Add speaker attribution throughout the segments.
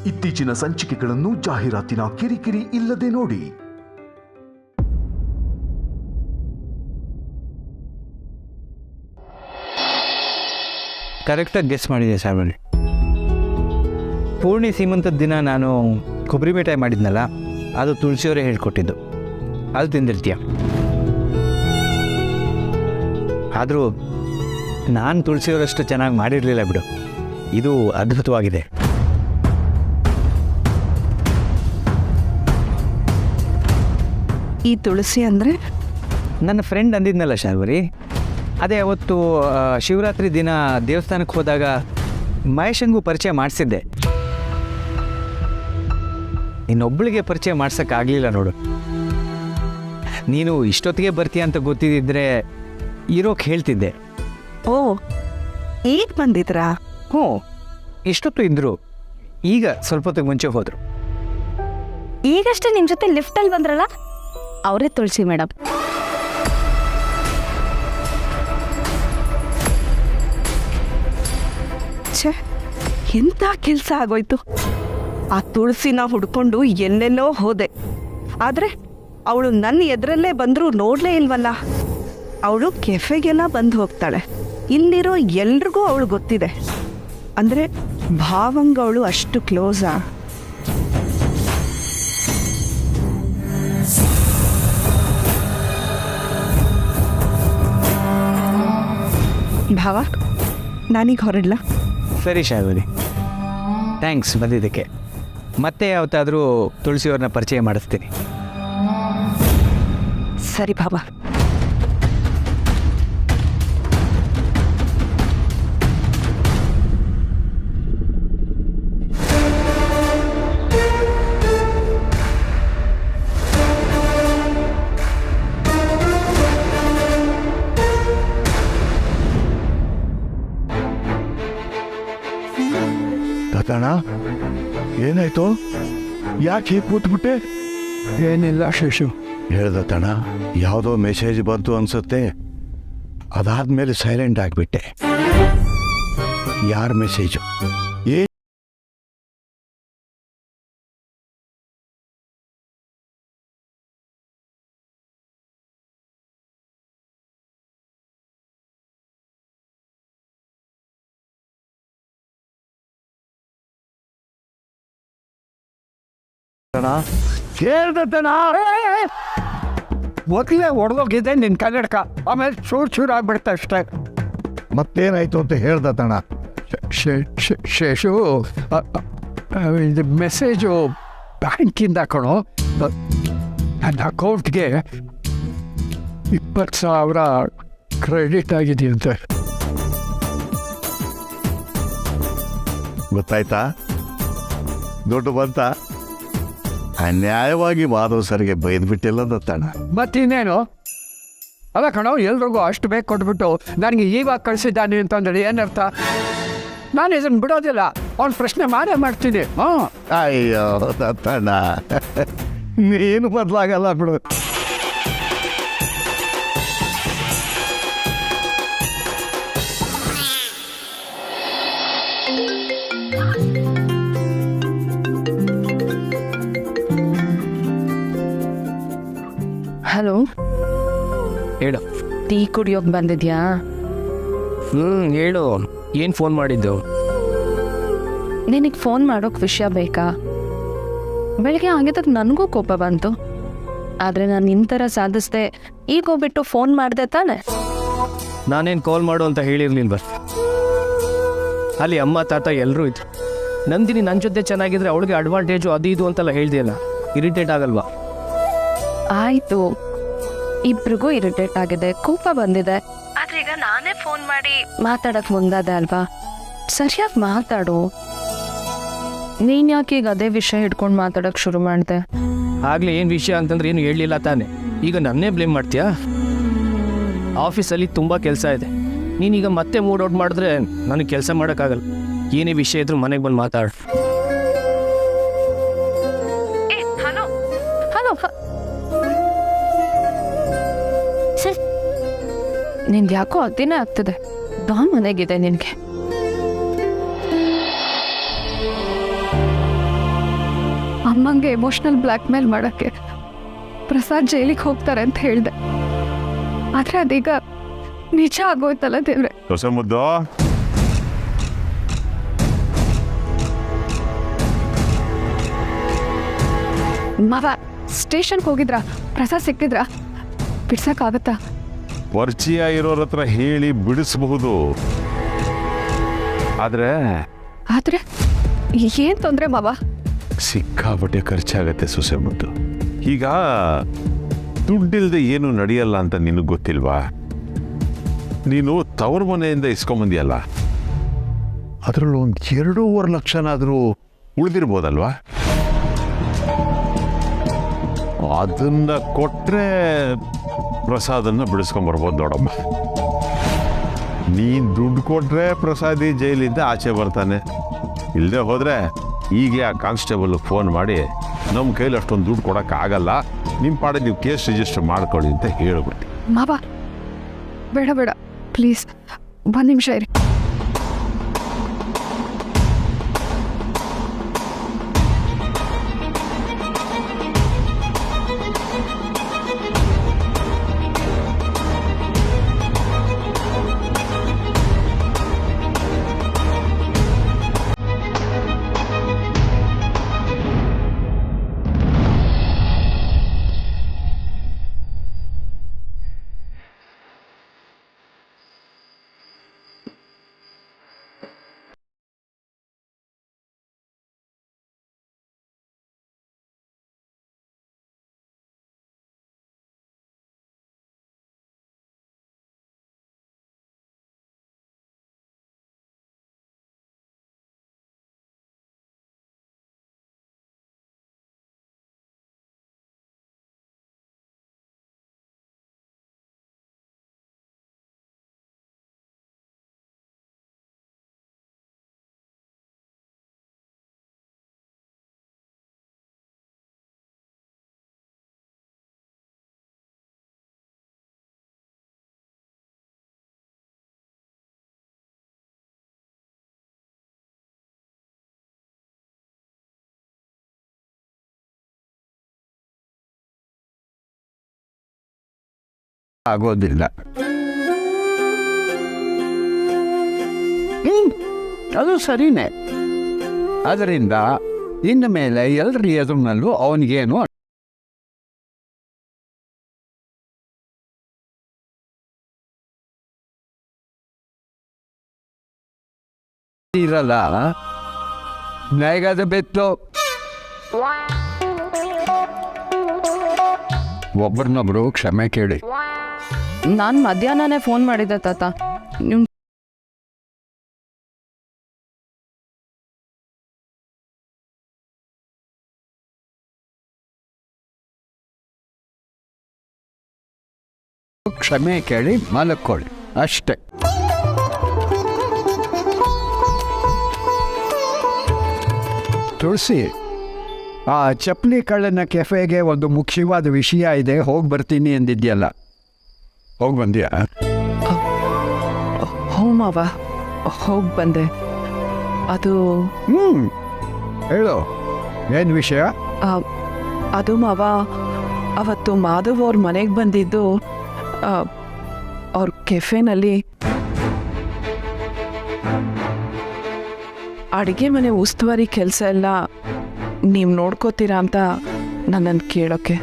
Speaker 1: ಇತ್ತೀಚಿನ ಸಂಚಿಕೆಗಳನ್ನು ಜಾಹೀರಾತಿನ ಕಿರಿಕಿರಿ ಇಲ್ಲದೆ ನೋಡಿ.
Speaker 2: ಕರೆಕ್ಟಾಗಿ ಗೆಸ್ ಮಾಡಿದೆ ಸಾರ್ವಳಿ. ಪೂರ್ಣಿ ಸೀಮಂತದ ದಿನ ನಾನು ಕೊಬ್ಬರಿ ಮಿಠಾಯಿ ಮಾಡಿದ್ನಲ್ಲ, ಅದು ತುಳಸಿಯವರೇ ಹೇಳ್ಕೊಟ್ಟಿದ್ದು. ಅದು ತಿಂದಿರ್ತೀಯ. ಆದರೂ ನಾನು ತುಳಸಿಯವರಷ್ಟು ಚೆನ್ನಾಗಿ ಮಾಡಿರಲಿಲ್ಲ ಬಿಡು. ಇದು ಅದ್ಭುತವಾಗಿದೆ.
Speaker 3: ಈ ತುಳಸಿ ಅಂದರೆ
Speaker 2: ನನ್ನ ಫ್ರೆಂಡ್ ಅಂದಿದ್ನಲ್ಲ ಶಾರ್ವರಿ, ಅದೇ ಅವತ್ತು ಶಿವರಾತ್ರಿ ದಿನ ದೇವಸ್ಥಾನಕ್ಕೆ ಹೋದಾಗ ಮಹೇಶಂಗೂ ಪರಿಚಯ ಮಾಡಿಸಿದ್ದೆ. ಇನ್ನೊಬ್ಬಳಿಗೆ ಪರಿಚಯ ಮಾಡ್ಸೋಕ್ಕಾಗಲಿಲ್ಲ ನೋಡು. ನೀನು ಇಷ್ಟೊತ್ತಿಗೆ ಬರ್ತೀಯ ಅಂತ ಗೊತ್ತಿದ್ದಿದ್ರೆ ಇರೋಕ್ಕೆ ಹೇಳ್ತಿದ್ದೆ.
Speaker 3: ಓ, ಈಗ ಬಂದಿದ್ರಾ?
Speaker 2: ಹ್ಞೂ, ಇಷ್ಟೊತ್ತು ಇದ್ದರು. ಈಗ ಸ್ವಲ್ಪ ಹೊತ್ತಿಗೆ ಮುಂಚೆ ಹೋದರು.
Speaker 4: ಈಗಷ್ಟೇ ನಿಮ್ಮ ಜೊತೆ ಲಿಫ್ಟಲ್ಲಿ ಬಂದ್ರಲ್ಲ, ಅವರೇ ತುಳಸಿ ಮೇಡಮ್.
Speaker 3: ಛೇ, ಎಂಥ ಕೆಲಸ ಆಗೋಯ್ತು. ಆ ತುಳಸಿನ ಹುಡ್ಕೊಂಡು ಎಲ್ಲೆಲ್ಲೋ ಹೋದೆ, ಆದರೆ ಅವಳು ನನ್ನ ಎದುರಲ್ಲೇ ಬಂದರೂ ನೋಡಲೇ ಇಲ್ವಲ್ಲ. ಅವಳು ಕೆಫೆಗೆಲ್ಲ ಬಂದು ಹೋಗ್ತಾಳೆ. ಇಲ್ಲಿರೋ ಎಲ್ರಿಗೂ ಅವಳು ಗೊತ್ತಿದೆ. ಅಂದರೆ ಭಾವಂಗ ಅವಳು ಅಷ್ಟು ಕ್ಲೋಸಾ? ಭಾವ, ನಾನೀಗ ಹೊರಡ್ಲಾ?
Speaker 2: ಸರಿ ಶಾರ್ವರಿ, ಥ್ಯಾಂಕ್ಸ್ ಬಂದಿದ್ದಕ್ಕೆ. ಮತ್ತೆ ಯಾವತ್ತಾದರೂ ತುಳಸಿಯವ್ರನ್ನ ಪರಿಚಯ ಮಾಡಿಸ್ತೀನಿ.
Speaker 3: ಸರಿ ಭಾವ.
Speaker 5: ತಾತಣ್ಣ, ಏನಾಯ್ತು? ಯಾಕೆ ಹೀಗೆ ಕೂತ್ಬಿಟ್ಟೆ?
Speaker 6: ಏನಿಲ್ಲ ಶೇಷು.
Speaker 5: ಹೇಳ್ದತಣ್ಣ, ಯಾವುದೋ ಮೆಸೇಜ್ ಬಂತು ಅನ್ಸುತ್ತೆ. ಅದಾದ್ಮೇಲೆ ಸೈಲೆಂಟ್ ಆಗಿಬಿಟ್ಟೆ. ಯಾರ ಮೆಸೇಜು?
Speaker 6: ಕೇಳ್ದತ್ತಣ್ಣ, ಮೊದಲೇ ಹೊಡೆದೋಗಿದೆ ನಿನ್ನ ಕನ್ನಡಕ. ಆಮೇಲೆ ಚೂರು ಆಗ್ಬಿಡ್ತಾ ಅಷ್ಟೇ.
Speaker 5: ಮತ್ತೇನಾಯ್ತು ಅಂತ ಹೇಳ್ದತಣ್ಣ.
Speaker 6: ಶೇಷು, ಇದು ಮೆಸೇಜು ಬ್ಯಾಂಕಿಂದ ಕಣೋ. ನನ್ನ ಅಕೌಂಟ್ಗೆ 20,000 ಕ್ರೆಡಿಟ್ ಆಗಿದೆಯಂತೆ.
Speaker 5: ಗೊತ್ತಾಯ್ತಾ? ದುಡ್ಡು ಬಂತ? ಅನ್ಯಾಯವಾಗಿ ಮಾಧವ್ ಸರ್ಗೆ ಬೈದ್ಬಿಟ್ಟಿಲ್ಲ ದತ್ತಣ್ಣ.
Speaker 6: ಮತ್ತಿನ್ನೇನು? ಅಲ್ಲ ಕಣೋ, ಎಲ್ರಿಗೂ ಅಷ್ಟು ಬೇಕು ಕೊಟ್ಬಿಟ್ಟು ನನಗೆ ಇವಾಗ ಕಳಿಸಿದ್ದಾನೆ ಅಂತಂದ್ರೆ ಏನರ್ಥ? ನಾನು ಇದನ್ನು ಬಿಡೋದಿಲ್ಲ. ಅವ್ನು ಪ್ರಶ್ನೆ ಮಾಡೇ ಮಾಡ್ತೀನಿ.
Speaker 5: ಅಯ್ಯೋ ದತ್ತಣ್ಣ, ನೀನು ಬದಲಾಗಲ್ಲ ಬಿಡು.
Speaker 4: ಹಲೋ,
Speaker 2: ಹೇಳು.
Speaker 4: ಟೀ ಕುಡಿಯೋಕೆ ಬಂದಿದ್ಯಾ?
Speaker 2: ಹೇಳು, ಏನು ಫೋನ್ ಮಾಡಿದ್ದು?
Speaker 4: ನಿನಗೆ ಫೋನ್ ಮಾಡೋಕೆ ವಿಷಯ ಬೇಕಾ? ಬೆಳಗ್ಗೆ ಆಗಿದ್ದಕ್ಕೆ ನನಗೂ ಕೋಪ ಬಂತು. ಆದರೆ ನಾನು ನಿನ್ನ ಥರ ಸಾಧಿಸ್ದೆ. ಈಗ ಹೋಗ್ಬಿಟ್ಟು ಫೋನ್ ಮಾಡಿದೆ ತಾನೆ?
Speaker 2: ನಾನೇನು ಕಾಲ್ ಮಾಡು ಅಂತ ಹೇಳಿರ್ಲಿಲ್ವ? ಅಲ್ಲಿ ಅಮ್ಮ ತಾತ ಎಲ್ಲರೂ ಇದ್ರು. ನಂದಿನಿ ನನ್ನ ಜೊತೆ ಚೆನ್ನಾಗಿದ್ರೆ ಅವಳಿಗೆ ಅಡ್ವಾಂಟೇಜು ಅದು ಇದು ಅಂತೆಲ್ಲ ಹೇಳ್ದೆಯಲ್ಲ, ಇರಿಟೇಟ್ ಆಗಲ್ವಾ?
Speaker 4: ಆಯಿತು, ಇಬ್ರಿಗೂ ಇರಿಟೇಟ್ ಆಗಿದೆ, ಕೋಪ ಬಂದಿದೆ. ಆದ್ರೆ ಈಗ ನಾನೇ ಫೋನ್ ಮಾಡಿ ಮಾತಾಡಕ್ ಮುಂದಾದೆ ಅಲ್ವಾ? ಸರಿಯಾಗಿ ಮಾತಾಡು. ನೀನ್ ಯಾಕೆ ಈಗ ಅದೇ ವಿಷಯ ಹಿಡ್ಕೊಂಡು ಮಾತಾಡಕ್ ಶುರು ಮಾಡಿದೆ?
Speaker 2: ಆಗ್ಲೇ ಏನು ವಿಷಯ ಅಂತಂದ್ರೆ ಏನು ಹೇಳಲಿಲ್ಲ ತಾನೆ. ಈಗ ನನ್ನೇ ಬ್ಲೇಮ್ ಮಾಡ್ತೀಯಾ? ಆಫೀಸಲ್ಲಿ ತುಂಬ ಕೆಲಸ ಇದೆ. ನೀನೀಗ ಮತ್ತೆ ಮೂಡ್ ಔಟ್ ಮಾಡಿದ್ರೆ ನನಗೆ ಕೆಲಸ ಮಾಡೋಕ್ಕಾಗಲ್ಲ. ಏನೇ ವಿಷಯ ಇದ್ರೂ ಮನೆಗೆ ಬಂದು ಮಾತಾಡು.
Speaker 4: ಹಲೋ ಹಲೋ ಸರ್, ನಿನ್ಗೆ ಯಾಕೋ ಅದೇನೇ ಆಗ್ತದೆ. ಬಾ ಮನೆಗಿದೆ ನಿನಗೆ. ಅಮ್ಮಂಗೆ ಎಮೋಷ್ನಲ್ ಬ್ಲ್ಯಾಕ್ ಮೇಲ್ ಮಾಡೋಕ್ಕೆ ಪ್ರಸಾದ್ ಜೈಲಿಗೆ ಹೋಗ್ತಾರೆ ಅಂತ ಹೇಳಿದೆ. ಆದರೆ ಅದೀಗ ನಿಜ ಆಗೋಯ್ತಲ್ಲ ದೇವ್ರೆ.
Speaker 5: ಹೊಸ ಮುದ್ದು
Speaker 4: ಮಾವ ಸ್ಟೇಷನ್ಗೆ ಹೋಗಿದ್ರಾ? ಪ್ರಸಾದ್ ಸಿಕ್ಕಿದ್ರಾ? ಬಿಡ್ಸಕ್ಕಾಗತ್ತಾ?
Speaker 7: ಪರಿಚಯ ಇರೋರ ಹತ್ರ ಹೇಳಿ ಬಿಡಿಸಬಹುದು, ಆದ್ರೆ
Speaker 4: ಏನ್ ತೊಂದ್ರೆ ಮಾವ?
Speaker 7: ಸಿಕ್ಕಾಪಟ್ಟೆ ಖರ್ಚಾಗತ್ತೆ ಸೊಸೆ ಮುದ್ದು. ಈಗ ದುಡ್ಡಿಲ್ದೆ ಏನು ನಡೆಯಲ್ಲ ಅಂತ ನಿನಗೆ ಗೊತ್ತಿಲ್ವಾ? ನೀನು ತವ್ರ ಮನೆಯಿಂದ ಇಸ್ಕೊಂಬಂದಿಯಲ್ಲ, ಅದರಲ್ಲೂ ಒಂದು 2.5 ಲಕ್ಷನಾದರೂ ಉಳಿದಿರ್ಬೋದಲ್ವಾ? ಅದನ್ನ ಕೊಟ್ರೆ ಪ್ರಸಾದನ್ನ ಬಿಡಿಸ್ಕೊಂಬರ್ಬೋದು ನೋಡಮ್ಮ. ನೀನು ದುಡ್ಡು ಕೊಟ್ರೆ ಪ್ರಸಾದಿ ಜೈಲಿಂದ ಆಚೆ ಬರ್ತಾನೆ, ಇಲ್ಲದೆ ಹೋದರೆ ಈಗ ಆ ಕಾನ್ಸ್ಟೇಬಲ್ ಫೋನ್ ಮಾಡಿ ನಮ್ಮ ಕೈಲಿ ಅಷ್ಟೊಂದು ದುಡ್ಡು ಕೊಡೋಕ್ಕಾಗಲ್ಲ, ನಿಮ್ಮ ಪಾಡೆ ನೀವು ಕೇಸ್ ರಿಜಿಸ್ಟರ್ ಮಾಡ್ಕೊಳ್ಳಿ ಅಂತ ಹೇಳ್ಬಿಡ್ತೀವಿ.
Speaker 4: ಮಾವ ಬೇಡ ಬೇಡ ಪ್ಲೀಸ್, 1 ನಿಮಿಷ ಇರಿ.
Speaker 6: ಆಗೋದಿಲ್ಲ. ಅದು ಸರಿನೇ. ಅದರಿಂದ ಇನ್ನು ಮೇಲೆ ಎಲ್ಲರ ಎದುರಿನಲ್ಲೂ ಅವನಿಗೇನು ಇರಲ್ಲ. ನ್ಯಾಯದ ಬೆತ್ತು ಒಬ್ಬರನ್ನೊಬ್ರು ಕ್ಷಮೆ ಕೇಳಿ.
Speaker 4: ನಾನು ಮಧ್ಯಾಹ್ನನೇ ಫೋನ್ ಮಾಡಿದ್ದೆ ತಾತ. ನೀವು
Speaker 6: ಕ್ಷಮೆ ಕೇಳಿ ಮಲಕ್ಕೊಳ್ಳಿ ಅಷ್ಟೇ. ತುಳಸಿ, ಆ ಚಪ್ಪಲಿ ಕಳ್ಳನ ಕೆಫೆಗೆ ಒಂದು ಮುಖ್ಯವಾದ ವಿಷಯ ಇದೆ, ಹೋಗಿ ಬರ್ತೀನಿ ಎಂದಿದ್ಯಲ್ಲ, ಹೋಗಿ ಬಂದ್ಯಾ?
Speaker 3: ಹ್ಞೂ ಮಾವ, ಹೋಗಿ ಬಂದೆ. ಅದು
Speaker 6: ಹೇಳು, ಏನು ವಿಷಯ?
Speaker 3: ಅದು ಮಾವ, ಅವತ್ತು ಮಾಧವ್ ಅವ್ರ ಮನೆಗೆ ಬಂದಿದ್ದು ಅವ್ರ ಕೆಫೆನಲ್ಲಿ ಅಡುಗೆ ಮನೆ ಉಸ್ತುವಾರಿ ಕೆಲಸ ಎಲ್ಲ ನೀವು ನೋಡ್ಕೋತೀರಾ ಅಂತ ನನ್ನನ್ನು ಕೇಳೋಕ್ಕೆ.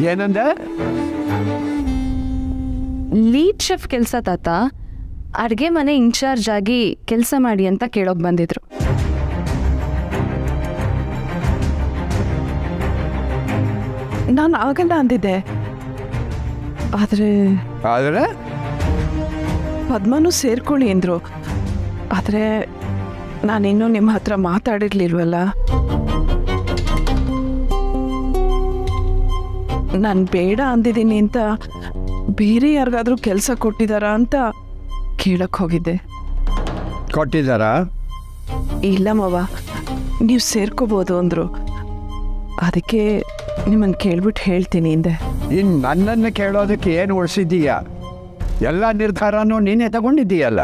Speaker 6: ಏನಂದ?
Speaker 4: ಲೀಡ್ ಶೆಫ್ ಕೆಲಸ ತಾತ, ಅಡುಗೆ ಮನೆ ಇನ್ಚಾರ್ಜ್ ಆಗಿ ಕೆಲಸ ಮಾಡಿ ಅಂತ ಕೇಳೋಕೆ ಬಂದಿದ್ರು.
Speaker 3: ನಾನು ಆಗಲ್ಲ ಅಂದಿದ್ದೆ,
Speaker 6: ಆದರೆ
Speaker 3: ಪದ್ಮನೂ ಸೇರ್ಕೊಳ್ಳಿ ಅಂದರು. ಆದರೆ ನಾನಿನ್ನೂ ನಿಮ್ಮ ಹತ್ರ ಮಾತಾಡಿರ್ಲಿಲ್ವಲ್ಲ. ನಾನು ಬೇಡ ಅಂದಿದ್ದೀನಿ ಅಂತ ಬೇರೆ ಯಾರಿಗಾದ್ರೂ ಕೆಲಸ ಕೊಟ್ಟಿದ್ದಾರಾ ಅಂತ ಕೇಳಕ್ಕೆ ಹೋಗಿದ್ದೆ.
Speaker 6: ಕೊಟ್ಟಿದ್ದಾರಾ?
Speaker 3: ಇಲ್ಲ ಮಾವ, ನೀವು ಸೇರ್ಕೋಬೋದು ಅಂದರು. ಅದಕ್ಕೆ ನಿಮ್ಮನ್ನು ಕೇಳ್ಬಿಟ್ಟು ಹೇಳ್ತೀನಿ ಹಿಂದೆ.
Speaker 6: ಇನ್ನು ನನ್ನನ್ನು ಕೇಳೋದಕ್ಕೆ ಏನು ಉಳಿಸಿದ್ದೀಯಾ? ಎಲ್ಲ ನಿರ್ಧಾರನೂ ನೀನೇ ತಗೊಂಡಿದ್ದೀಯಲ್ಲ.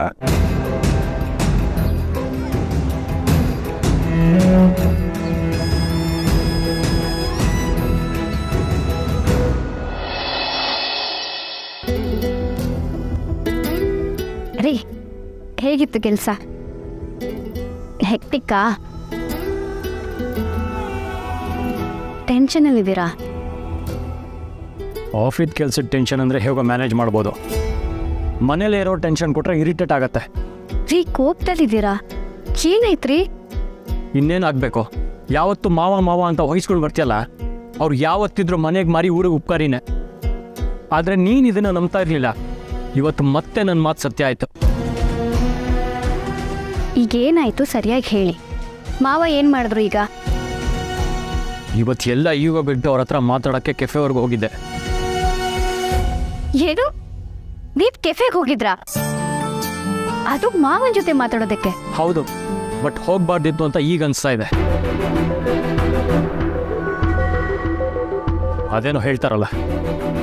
Speaker 8: ಹೇಗಿತ್ತು ಕೆಲಸ? ಹೆಕ್ಟಿಕ್ಕಾ? ಟೆನ್ಷನಲ್ಲಿದ್ದೀರಾ?
Speaker 2: ಆಫೀಸ್ ಕೆಲ್ಸದ ಟೆನ್ಷನ್ ಅಂದರೆ ಹೇಗೋ ಮ್ಯಾನೇಜ್ ಮಾಡ್ಬೋದು. ಮನೇಲಿ ಇರೋ ಟೆನ್ಷನ್ ಕೊಟ್ಟರೆ ಇರಿಟೇಟ್ ಆಗತ್ತೆ.
Speaker 8: ರೀ, ಕೋಪದಲ್ಲಿದ್ದೀರಾ? ಏನಾಯ್ತ್ರಿ?
Speaker 2: ಇನ್ನೇನಾಗಬೇಕು? ಯಾವತ್ತು ಮಾವ ಮಾವ ಅಂತ ವಹಿಸ್ಕೊಂಡು ಬರ್ತೀಯಲ್ಲ, ಅವ್ರು ಯಾವತ್ತಿದ್ರು ಮನೆಗೆ ಮಾರಿ ಊರಿಗೆ ಉಪ್ಕಾರಿನೇ. ಆದರೆ ನೀನು ಇದನ್ನು ನಂಬ್ತಾ ಇರಲಿಲ್ಲ. ಇವತ್ತು ಮತ್ತೆ ನನ್ನ ಮಾತು ಸತ್ಯ ಆಯಿತು.
Speaker 8: ಈಗೇನಾಯ್ತು ಸರಿಯಾಗಿ ಹೇಳಿ. ಮಾವ ಏನು ಮಾಡಿದ್ರು ಈಗ?
Speaker 2: ಇವತ್ತು ಎಲ್ಲ ಈಗ ಬಿಟ್ಟು ಅವ್ರ ಹತ್ರ ಮಾತಾಡೋಕ್ಕೆ ಕೆಫೆವರೆಗೆ ಹೋಗಿದ್ದೆ.
Speaker 8: ಏನು? ನೀವು ಕೆಫೆಗೆ ಹೋಗಿದ್ರಾ? ಅದು ಮಾವನ ಜೊತೆ ಮಾತಾಡೋದಕ್ಕೆ?
Speaker 2: ಹೌದು, ಬಟ್ ಹೋಗಬಾರ್ದಿತ್ತು ಅಂತ ಈಗ ಅನಿಸ್ತಾ ಇದೆ. ಅದೇನೋ ಹೇಳ್ತಾರಲ್ಲ,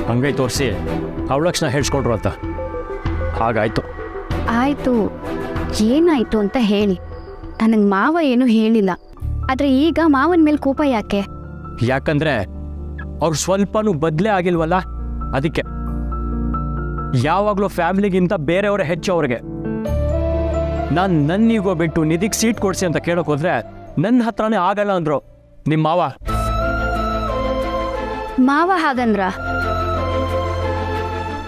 Speaker 2: ಹಂಗೈ ತೋರಿಸಿ ಅವಳಕ್ಷಣ ಹೇಳ್ಸ್ಕೊಟ್ರು ಅಂತ. ಹಾಗಾಯ್ತು.
Speaker 8: ಆಯಿತು, ಏನಾಯಿತು ಅಂತ ಹೇಳಿ. ನನಗೆ ಮಾವ ಏನೂ ಹೇಳಿಲ್ಲ. ಆದರೆ ಈಗ ಮಾವನ ಮೇಲೆ ಕೋಪ ಯಾಕೆ?
Speaker 2: ಯಾಕಂದರೆ ಅವ್ರು ಸ್ವಲ್ಪನೂ ಬದಲೇ ಆಗಿಲ್ವಲ್ಲ, ಅದಕ್ಕೆ. ಯಾವಾಗಲೂ ಫ್ಯಾಮಿಲಿಗಿಂತ ಬೇರೆಯವರೇ ಹೆಚ್ಚು ಅವ್ರಿಗೆ. ನಾನು ನನ್ನೀಗೋ ಬಿಟ್ಟು ನಿಧಿಗೆ ಸೀಟ್ ಕೊಡಿಸಿ ಅಂತ ಕೇಳೋಕೆ ಹೋದ್ರೆ ನನ್ನ ಹತ್ರನೇ ಆಗಲ್ಲ ಅಂದರು ನಿಮ್ಮ ಮಾವ.
Speaker 8: ಮಾವ ಹಾಗಂದ್ರ?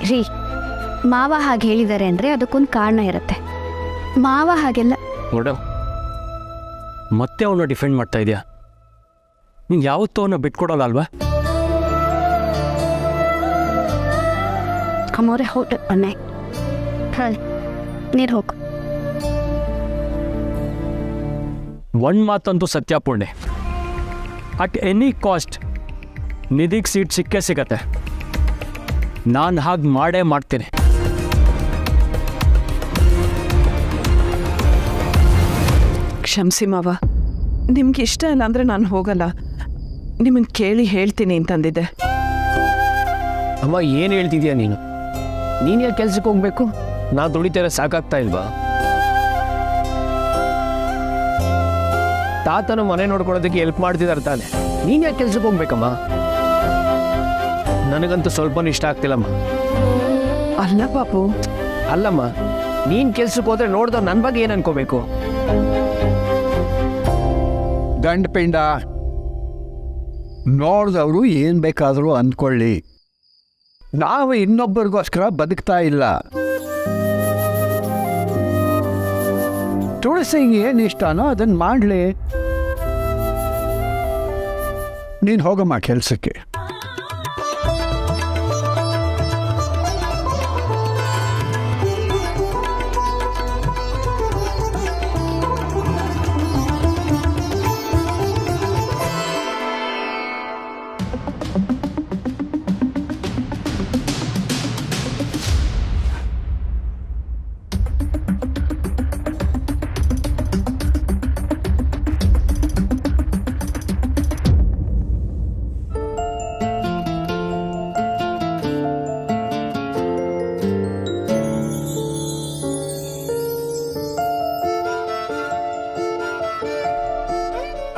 Speaker 8: ರೀ, ಮಾವ ಹಾಗೆ ಹೇಳಿದ್ದಾರೆ ಅಂದರೆ ಅದಕ್ಕೊಂದು ಕಾರಣ ಇರುತ್ತೆ. ಮಾವ ಹಾಗೆಲ್ಲ
Speaker 2: ನೋಡು, ಮತ್ತೆ ಅವನ್ನ ಡಿಫೆಂಡ್ ಮಾಡ್ತಾ ಇದೆಯಾ? ನೀನು ಯಾವತ್ತೂ ಅವನ್ನ ಬಿಟ್ಕೊಡಲ್ಲ ಅಲ್ವಾ?
Speaker 8: ಅಮ್ಮೋರೆ ಹೋಟೆಲ್ ಬನ್ನೆ. ನೀರು ಹೋಗು.
Speaker 2: ಒಂದು ಮಾತಂತೂ ಸತ್ಯ ಪೂರ್ಣೆ, ಅಟ್ ಎನಿ ಕಾಸ್ಟ್ ನಿಧಿಗೆ ಸೀಟ್ ಸಿಕ್ಕೇ ಸಿಗತ್ತೆ. ನಾನು ಹಾಗೆ ಮಾಡೇ ಮಾಡ್ತೀನಿ.
Speaker 3: ಕ್ಷಮಿಸಿ ಮಾವ, ನಿಮ್ಗೆ ಇಷ್ಟ ಇಲ್ಲ ಅಂದರೆ ನಾನು ಹೋಗಲ್ಲ. ನಿಮ್ಮನ್ನು ಕೇಳಿ ಹೇಳ್ತೀನಿ ಅಂತಂದಿದ್ದೆ.
Speaker 2: ಅಮ್ಮ, ಏನು ಹೇಳ್ತಿದ್ಯಾ ನೀನು? ನೀನು ಯಾಕೆ ಕೆಲ್ಸಕ್ಕೆ ಹೋಗ್ಬೇಕು? ನಾ ದುಡಿತಾರೆ ಸಾಕಾಗ್ತಾ ಇಲ್ವಾ? ತಾತನ ಮನೆ ನೋಡ್ಕೊಳ್ಳೋದಕ್ಕೆ ಹೆಲ್ಪ್ ಮಾಡ್ತಿದ್ದಾರೆ ತಾನೆ. ನೀನು ಯಾಕೆ ಕೆಲ್ಸಕ್ಕೆ ಹೋಗ್ಬೇಕಮ್ಮ? ನನಗಂತೂ ಸ್ವಲ್ಪನೂ ಇಷ್ಟ ಆಗ್ತಿಲ್ಲಮ್ಮ.
Speaker 3: ಅಲ್ಲ ಪಾಪು.
Speaker 2: ಅಲ್ಲಮ್ಮ, ನೀನು ಕೆಲ್ಸಕ್ಕೆ ಹೋದ್ರೆ ನೋಡ್ದವ್ರು ನನ್ನ ಬಗ್ಗೆ ಏನು ಅನ್ಕೋಬೇಕು?
Speaker 6: ಗಂಡ ಪಿಂಡ ನೋಡಿದವರು ಏನು ಬೇಕಾದರೂ ಅಂದ್ಕೊಳ್ಳಿ. ನಾವು ಇನ್ನೊಬ್ಬರಿಗೋಸ್ಕರ ಬದುಕ್ತಾ ಇಲ್ಲ. ತುಳಸಿಗೆ ಏನು ಇಷ್ಟನೋ ಅದನ್ನು ಮಾಡಲಿ. ನೀನು ಹೋಗಮ್ಮ ಕೆಲಸಕ್ಕೆ.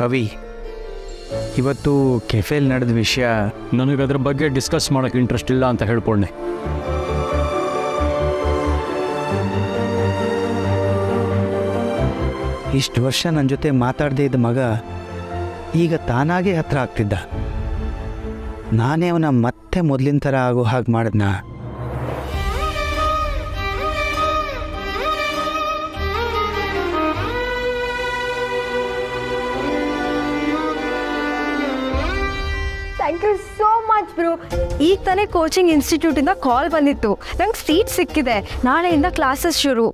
Speaker 2: ಅವಿ, ಇವತ್ತು ಕೆಫೆಲ್ ನಡೆದ ವಿಷಯ ನನಗದ್ರ ಬಗ್ಗೆ ಡಿಸ್ಕಸ್ ಮಾಡೋಕ್ಕೆ ಇಂಟ್ರೆಸ್ಟ್ ಇಲ್ಲ ಅಂತ ಹೇಳ್ಕೊಂಡೆ.
Speaker 9: ಇಷ್ಟು ವರ್ಷ ನನ್ನ ಜೊತೆ ಮಾತಾಡದೇ ಇದ್ದ ಮಗ ಈಗ ತಾನಾಗೇ ಹತ್ರ ಆಗ್ತಿದ್ದ. ನಾನೇ ಅವನ ಮತ್ತೆ ಮೊದಲಿನ ಥರ ಆಗೋ ಹಾಗೆ ಮಾಡಿದ್ನ.
Speaker 4: Thank you so much bro. ಈಗ ತಾನೇ ಕೋಚಿಂಗ್ ಇನ್ಸ್ಟಿಟ್ಯೂಟಿಂದ ಕಾಲ್ ಬಂದಿತ್ತು. ನಂಗೆ ಸೀಟ್ ಸಿಕ್ಕಿದೆ. ನಾಳೆಯಿಂದ ಕ್ಲಾಸಸ್ ಶುರು.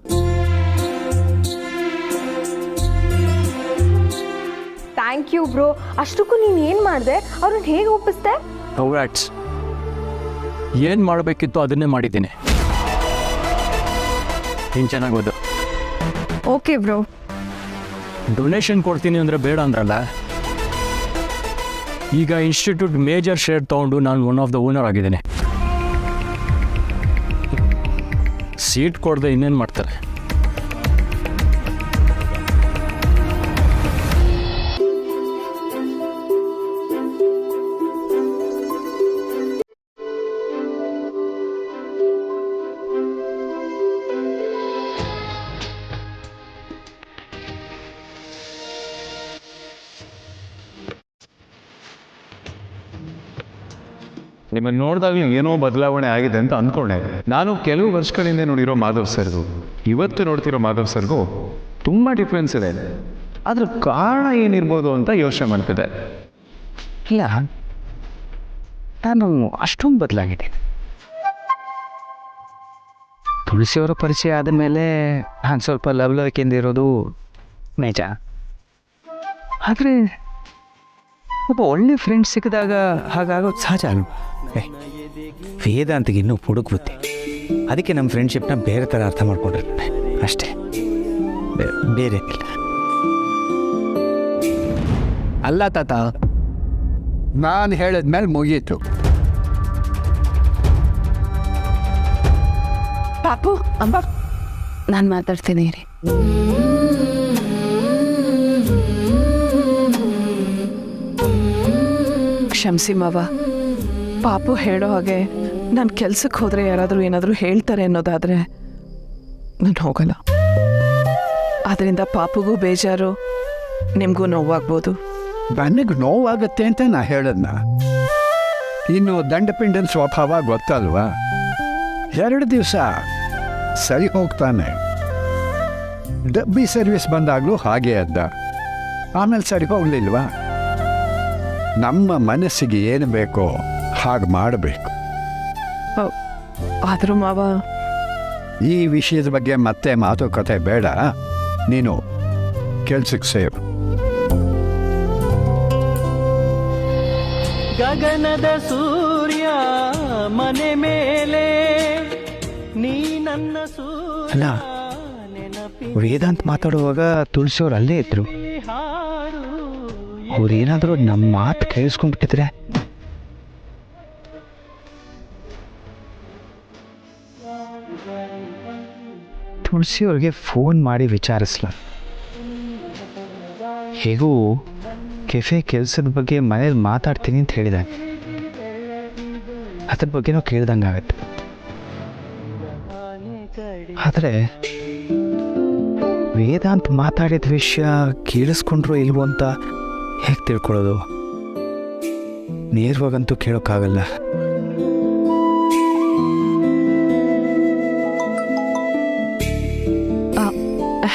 Speaker 4: Thank you bro. ಅಷ್ಟಕ್ಕೂ ನೀನು ಏನು ಮಾಡಿದೆ? ಅವ್ರನ್ನ ಹೇಗೆ ಒಪ್ಪಿಸ್ದೆ?
Speaker 2: ಕಂಗ್ರಾಟ್ಸ್. ಏನು ಮಾಡಬೇಕಿತ್ತು ಅದನ್ನೇ ಮಾಡಿದ್ದೀನಿ. ನೀನು ಚೆನ್ನಾಗಿ ಓದು.
Speaker 4: Okay bro.
Speaker 2: ಡೊನೇಷನ್ ಕೊಡ್ತೀನಿ ಅಂದರೆ ಬೇಡ ಅಂದ್ರಲ್ಲ. ಈಗ ಇನ್ಸ್ಟಿಟ್ಯೂಟ್ ಮೇಜರ್ ಶೇರ್ ತೊಗೊಂಡು ನಾನು ಒನ್ ಆಫ್ ದ ಓನರ್ ಆಗಿದ್ದೀನಿ. ಸೀಟ್ ಕೊಡದೆ ಇನ್ನೇನು ಮಾಡ್ತಾರೆ?
Speaker 10: ನಿಮ್ಮನ್ನು ನೋಡಿದಾಗಲೂ ಏನೋ ಬದಲಾವಣೆ ಆಗಿದೆ ಅಂತ ಅಂದ್ಕೊಂಡೆ. ನಾನು ಕೆಲವು ವರ್ಷಗಳಿಂದ ನೋಡಿರೋ ಮಾಧವ್ ಸರ್ಗೂ ಇವತ್ತು ನೋಡ್ತಿರೋ ಮಾಧವ್ ಸರ್ಗೂ ತುಂಬ ಡಿಫ್ರೆನ್ಸ್ ಇದೆ. ಅದ್ರ ಕಾರಣ ಏನಿರ್ಬೋದು ಅಂತ ಯೋಚನೆ ಮಾಡ್ತಿದ್ದೆ.
Speaker 9: ಇಲ್ಲ, ನಾನು ಅಷ್ಟೊಂದು ಬದಲಾಗಿದ್ದೀನಿ. ತುಳಸಿಯವರ ಪರಿಚಯ ಆದ ಮೇಲೆ ನಾನು ಸ್ವಲ್ಪ ಲವಲವಿಕೆಯಿಂದ ಇರೋದು ನಿಜ. ಆದರೆ ಒಬ್ಬ ಒಳ್ಳೆ ಫ್ರೆಂಡ್ ಸಿಕ್ಕಿದಾಗ ಹಾಗಾಗೋದು ಸಹಜ ಅಲ್ವ? ವೇದಾಂತಿಗೆ ಇನ್ನೂ ಹುಡುಕ್ ಬುದ್ಧಿ. ಅದಕ್ಕೆ ನಮ್ಮ ಫ್ರೆಂಡ್ಶಿಪ್ನ ಬೇರೆ ಥರ ಅರ್ಥ ಮಾಡ್ಕೊಂಡಿರ್ತಾನೆ ಅಷ್ಟೇ, ಬೇರೆ ಇಲ್ಲ.
Speaker 6: ಅಲ್ಲ ತಾತ, ನಾನು ಹೇಳಿದ್ಮೇಲೆ ಮುಗೀತು.
Speaker 3: ಪಾಪು ಅಮ್ಮ,
Speaker 4: ನಾನು ಮಾತಾಡ್ತೀನಿ ರೀ.
Speaker 3: ಕ್ಷಮಿಸಿ ಮಾವ. ಪಾಪು ಹೇಳೋ ಹಾಗೆ ನಾನು ಕೆಲ್ಸಕ್ಕೆ ಹೋದರೆ ಯಾರಾದರೂ ಏನಾದರೂ ಹೇಳ್ತಾರೆ ಅನ್ನೋದಾದರೆ ನಾನು ಹೋಗಲ್ಲ. ಅದರಿಂದ ಪಾಪುಗೂ ಬೇಜಾರು, ನಿಮಗೂ ನೋವಾಗ್ಬೋದು.
Speaker 6: ನನಗೆ ನೋವಾಗತ್ತೆ ಅಂತ ನಾ ಹೇಳದ್ನ. ಇನ್ನು ದಂಡಪಿಂಡನ ಸ್ವಭಾವ ಗೊತ್ತಲ್ವಾ? 2 ದಿವಸ ಸರಿ ಹೋಗ್ತಾನೆ. ಡಬ್ಬಿ ಸರ್ವಿಸ್ ಬಂದಾಗಲೂ ಹಾಗೆ ಅದ್ದ, ಆಮೇಲೆ ಸರಿ ಹೋಗ್ಲಿಲ್ವಾ? ನಮ್ಮ ಮನಸ್ಸಿಗೆ ಏನು ಬೇಕೋ ಹಾಗೆ ಮಾಡಬೇಕು.
Speaker 3: ಆದರೂ ಮಾವ,
Speaker 6: ಈ ವಿಷಯದ ಬಗ್ಗೆ ಮತ್ತೆ ಮಾತುಕತೆ ಬೇಡ. ನೀನು ಕೆಲ್ಸಕ್ಕೆ ಸೇರು.
Speaker 11: ಗಗನದ ಸೂರ್ಯ ಮನೆ ಮೇಲೆ ನೀ ನನ್ನ
Speaker 9: ಅಲ್ಲ, ವೇದಾಂತ್ ಮಾತಾಡುವಾಗ ತುಳಸಿಯವ್ರು ಅಲ್ಲೇ ಇದ್ರು. ಅವ್ರೇನಾದರೂ ನಮ್ಮ ಮಾತು ಕೇಳಿಸ್ಕೊಂಡ್ಬಿಟ್ಟಿದ್ರೆ? ತುಳಸಿಯವ್ರಿಗೆ ಫೋನ್ ಮಾಡಿ ವಿಚಾರಿಸ್ಲ. ಹೇಗೂ ಕೆಫೆ ಕೆಲಸದ ಬಗ್ಗೆ ಮನೇಲಿ ಮಾತಾಡ್ತೀನಿ ಅಂತ ಹೇಳಿದಾಗ ಅದ್ರ ಬಗ್ಗೆನೂ ಕೇಳ್ದಂಗಾಗತ್ತೆ. ಆದರೆ ವೇದಾಂತ್ ಮಾತಾಡಿದ ವಿಷಯ ಕೇಳಿಸ್ಕೊಂಡ್ರು ಇಲ್ವೋ ಅಂತ ಹೇಗೆ ತಿಳ್ಕೊಳ್ಳೋದು? ನೇರವಾಗಂತೂ ಕೇಳೋಕ್ಕಾಗಲ್ಲ.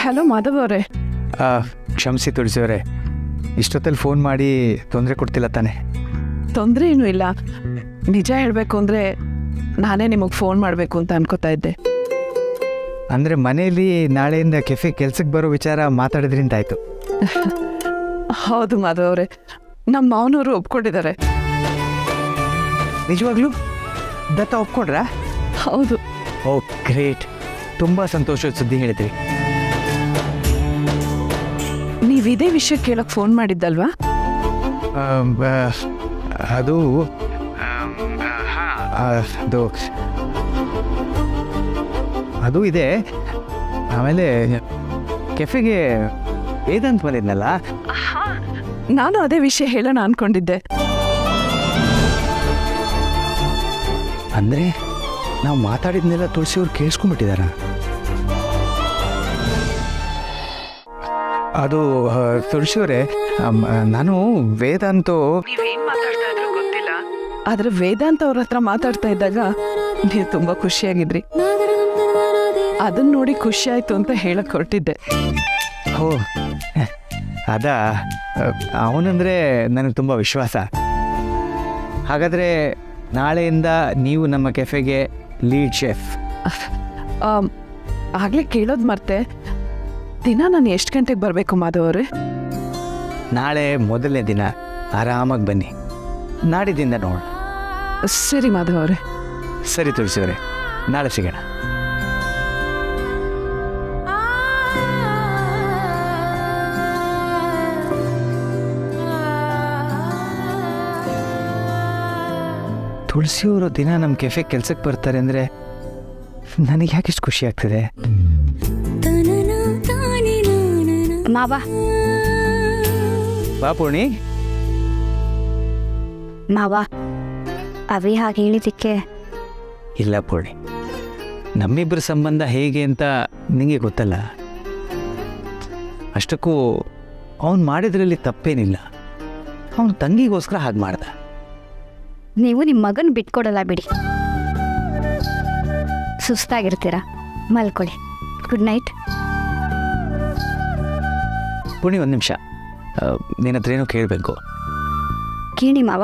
Speaker 3: ಹಲೋ ಮಾಧವ್ ಅವರೇ.
Speaker 9: ಕ್ಷಮಿಸಿ ತುಳಸಿಯವರೇ, ಇಷ್ಟೊತ್ತಲ್ಲಿ ಫೋನ್ ಮಾಡಿ ತೊಂದರೆ ಕೊಡ್ತಿಲ್ಲ ತಾನೆ?
Speaker 3: ತೊಂದರೆ ಏನೂ ಇಲ್ಲ. ನಿಜ ಹೇಳಬೇಕು ಅಂದರೆ ನಾನೇ ನಿಮಗೆ ಫೋನ್ ಮಾಡಬೇಕು ಅಂತ ಅನ್ಕೋತಾ ಇದ್ದೆ.
Speaker 9: ಅಂದರೆ ಮನೆಯಲ್ಲಿ ನಾಳೆಯಿಂದ ಕೆಫೆ ಕೆಲ್ಸಕ್ಕೆ ಬರೋ ವಿಚಾರ ಮಾತಾಡಿದ್ರಿಂದ ಆಯಿತು.
Speaker 3: ಹೌದು ಮಾಧವ್ ಅವರೇ, ನಮ್ಮ ಮಾವನವರು ಒಪ್ಕೊಂಡಿದ್ದಾರೆ.
Speaker 9: ನಿಜವಾಗ್ಲೂ ದತ್ತ ಒಪ್ಕೊಂಡ್ರಾ?
Speaker 3: ಹೌದು.
Speaker 9: ಓ ಗ್ರೇಟ್, ತುಂಬ ಸಂತೋಷದ ಸುದ್ದಿ ಹೇಳಿದ್ರಿ.
Speaker 3: ನೀವು ಇದೇ ವಿಷಯ ಕೇಳಕ್ಕೆ ಫೋನ್ ಮಾಡಿದ್ದಲ್ವಾ?
Speaker 9: ಅದು ಅದು ಅದು ಇದೆ. ಆಮೇಲೆ ಕೆಫೆಗೆ ವೇದಾಂತ್ ಬಂದಿದ್ನಲ್ಲ,
Speaker 3: ನಾನು ಅದೇ ವಿಷಯ ಹೇಳೋಣ ಅನ್ಕೊಂಡಿದ್ದೆ.
Speaker 9: ಅಂದರೆ ನಾವು ಮಾತಾಡಿದ್ನೆಲ್ಲ ತುಳಸಿಯವ್ರು ಕೇಳಿಸ್ಕೊಂಡ್ಬಿಟ್ಟಿದಾರ? ಅದು ತುಳಸಿಯವರೇ, ನಾನು ವೇದಾಂತು
Speaker 3: ನೀವೇನು ಮಾತಾಡ್ತಾ ಇದ್ರು ಗೊತ್ತಿಲ್ಲ, ಆದರೆ ವೇದಾಂತ್ ಅವ್ರ ಹತ್ರ ಮಾತಾಡ್ತಾ ಇದ್ದಾಗ ನೀವು ತುಂಬ ಖುಷಿಯಾಗಿದ್ರಿ. ಅದನ್ನ ನೋಡಿ ಖುಷಿ ಆಯ್ತು ಅಂತ ಹೇಳಕ್ ಹೊರಟಿದ್ದೆ.
Speaker 9: ಓ ಅದಾ, ಅವನಂದರೆ ನನಗೆ ತುಂಬ ವಿಶ್ವಾಸ. ಹಾಗಾದರೆ ನಾಳೆಯಿಂದ ನೀವು ನಮ್ಮ ಕೆಫೆಗೆ ಲೀಡ್ ಶೆಫ್.
Speaker 3: ಆಗಲೇ ಕೇಳೋದು ಮರ್ತೆ, ದಿನ ನಾನು ಎಷ್ಟು ಗಂಟೆಗೆ ಬರಬೇಕು ಮಾಧವ್ ಅವರೇ?
Speaker 9: ನಾಳೆ ಮೊದಲನೇ ದಿನ, ಆರಾಮಾಗಿ ಬನ್ನಿ. ನಾಡಿದಿಂದ ನೋಡೋಣ.
Speaker 3: ಸರಿ ಮಾಧವ್ ಅವರೇ.
Speaker 9: ಸರಿ ತುಳಸಿಯವರೇ, ನಾಳೆ ಸಿಗೋಣ. ತುಳಸಿಯವರು ದಿನ ನಮ್ಮ ಕೆಫೆ ಕೆಲ್ಸಕ್ಕೆ ಬರ್ತಾರೆ ಅಂದರೆ ನನಗೆ ಯಾಕೆ ಇಷ್ಟು ಖುಷಿ ಆಗ್ತಿದೆ?
Speaker 8: ಮಾವ,
Speaker 9: ಬಾ ಪೂರ್ಣಿ.
Speaker 8: ಮಾವ, ಅವಿ ಹಾಗೆ ಹೇಳಿದ್ದಕ್ಕೆ.
Speaker 9: ಇಲ್ಲ ಪೂರ್ಣಿ, ನಮ್ಮಿಬ್ಬರ ಸಂಬಂಧ ಹೇಗೆ ಅಂತ ನಿಮಗೆ ಗೊತ್ತಲ್ಲ. ಅಷ್ಟಕ್ಕೂ ಅವನು ಮಾಡಿದ್ರಲ್ಲಿ ತಪ್ಪೇನಿಲ್ಲ. ಅವನು ತಂಗಿಗೋಸ್ಕರ ಹಾಗೆ ಮಾಡ್ದ.
Speaker 8: ನೀವು ನಿಮ್ಮ ಮಗನ ಬಿಟ್ಕೊಡಲ್ಲ ಬಿಡಿ. ಸುಸ್ತಾಗಿರ್ತೀರಾ, ಮಲ್ಕೊಳ್ಳಿ. Good night.
Speaker 9: ಪುಣಿ, ಒಂದು ನಿಮಿಷ, ನಿನ್ನ ಹತ್ರ ಏನೋ ಕೇಳಬೇಕು.
Speaker 8: ಕೇಳಿ ಮಾವ.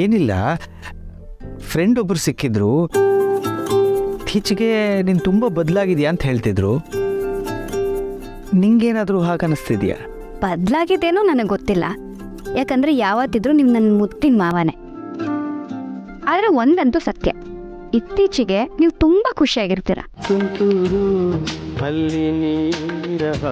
Speaker 9: ಏನಿಲ್ಲ, ಫ್ರೆಂಡ್ ಒಬ್ಬರು ಸಿಕ್ಕಿದ್ರು, ಇತ್ತೀಚೆಗೆ ನೀನು ತುಂಬ ಬದಲಾಗಿದೆಯಾ ಅಂತ ಹೇಳ್ತಿದ್ರು. ನಿಂಗೇನಾದರೂ ಹಾಗೆ ಅನ್ನಿಸ್ತಿದ್ಯಾ?
Speaker 8: ಬದಲಾಗಿದ್ದೇನೋ ನನಗೆ ಗೊತ್ತಿಲ್ಲ, ಯಾಕಂದ್ರೆ ಯಾವತ್ತಿದ್ರೂ ನೀವು ನನ್ನ ಮುತ್ತಿನ ಮಾವನೇ. ಆದರೆ ಒಂದಂತೂ ಸತ್ಯ, ಇತ್ತೀಚೆಗೆ ನೀವು ತುಂಬ ಖುಷಿಯಾಗಿರ್ತೀರ.
Speaker 11: ತುಂತುರು ಅಲ್ಲಿ ನೀರವ